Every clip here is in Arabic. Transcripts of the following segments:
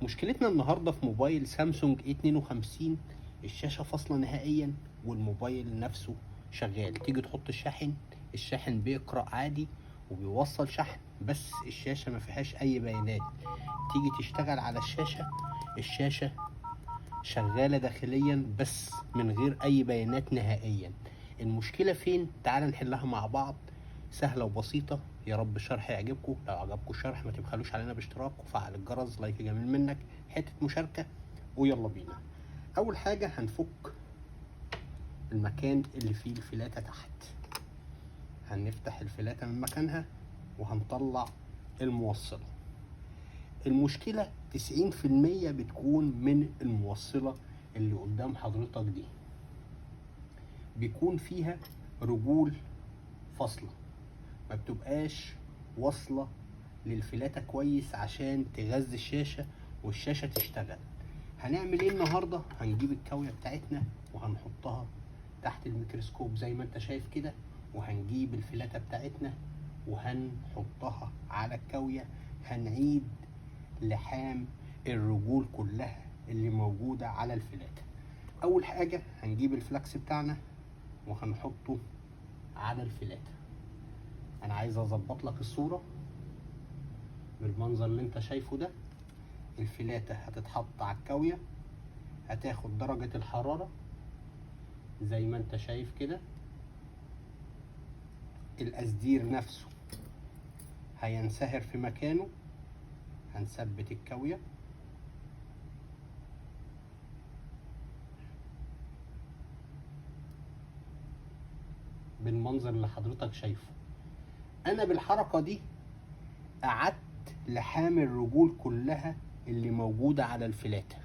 مشكلتنا النهارده في موبايل سامسونج A52، الشاشة فاصلة نهائيا والموبايل نفسه شغال. تيجي تحط الشاحن بيقرأ عادي وبيوصل شحن، بس الشاشة ما فيهاش أي بيانات. تيجي تشتغل على الشاشة شغالة داخليا بس من غير أي بيانات نهائيا. المشكلة فين؟ تعال نحلها مع بعض، سهلة وبسيطة. يا رب الشرح يعجبكم. لو عجبكم الشرح ما تبخلوش علينا باشتراك وفعل الجرس، لايك جميل منك، حتة مشاركة، ويلا بينا. أول حاجة هنفك المكان اللي فيه الفلاتة تحت. هنفتح الفلاتة من مكانها وهنطلع الموصلة. المشكلة 90% بتكون من الموصلة اللي قدام حضرتك دي، بيكون فيها رجول فاصلة، ما بتبقاش واصلة للفلاتة كويس عشان تغذي الشاشة والشاشة تشتغل. هنعمل ايه النهاردة؟ هنجيب الكاوية بتاعتنا وهنحطها تحت الميكروسكوب زي ما انت شايف كده، وهنجيب الفلاتة بتاعتنا وهنحطها على الكاوية. هنعيد لحام الرجول كلها اللي موجودة على الفلاتة. اول حاجة هنجيب الفلاكس بتاعنا وهنحطه على الفلاتة. انا عايز اظبط لك الصورة بالمنظر اللي انت شايفه ده. الفلاتة هتتحط على الكاوية، هتاخد درجة الحرارة زي ما انت شايف كده. القصدير نفسه هينسهر في مكانه. هنثبت الكاوية بالمنظر اللي حضرتك شايفه. انا بالحركة دي قعدت لحام الرجول كلها اللي موجودة على الفلاتة.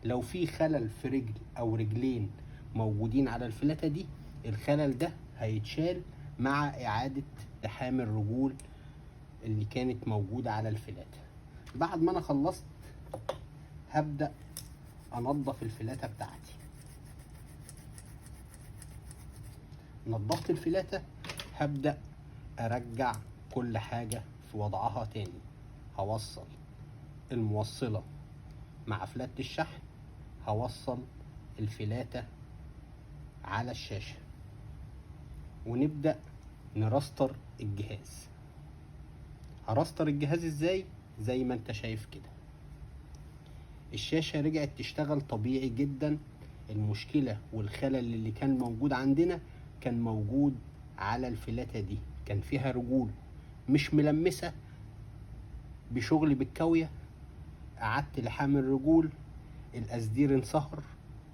لو في خلل في رجل او رجلين موجودين على الفلاتة دي، الخلل ده هيتشال مع اعادة لحام الرجول اللي كانت موجودة على الفلاتة. بعد ما انا خلصت هبدأ انضف الفلاتة بتاعتي. نضفت الفلاتة، هبدأ ارجع كل حاجة في وضعها تاني. هوصل الموصلة مع فلاتة الشحن، هوصل الفلاتة على الشاشة، ونبدأ نرستر الجهاز. هرستر الجهاز ازاي؟ زي ما انت شايف كده، الشاشة رجعت تشتغل طبيعي جدا. المشكلة والخلل اللي كان موجود عندنا كان موجود على الفلاتة دي، كان فيها رجول مش ملمسة بشغل بالكاوية. قعدت لحام الرجول، القصدير انصهر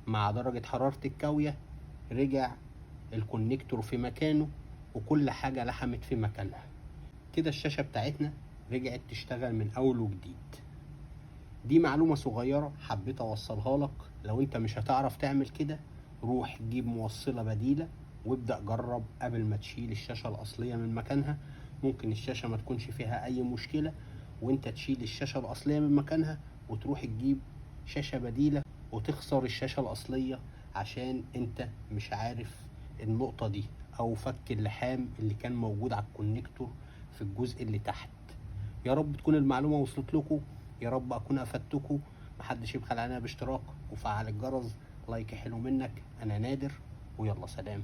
مع درجة حرارة الكاوية، رجع الكونكتور في مكانه وكل حاجة لحمت في مكانها. كده الشاشة بتاعتنا رجعت تشتغل من أول وجديد. دي معلومة صغيرة حبيت أوصلها لك. لو أنت مش هتعرف تعمل كده، روح جيب موصلة بديلة وابدأ جرب قبل ما تشيل الشاشة الأصلية من مكانها. ممكن الشاشة ما تكونش فيها أي مشكلة وأنت تشيل الشاشة الأصلية من مكانها وتروح تجيب شاشة بديلة وتخسر الشاشة الأصلية عشان أنت مش عارف النقطة دي، أو فك اللحام اللي كان موجود على الكونكتور في الجزء اللي تحت. يا رب تكون المعلومة وصلت لكم، يا رب أكون أفدتكم. محدش يبخل علينا باشتراك وفعل الجرس، لايك حلو منك. أنا نادر، ويلا سلام.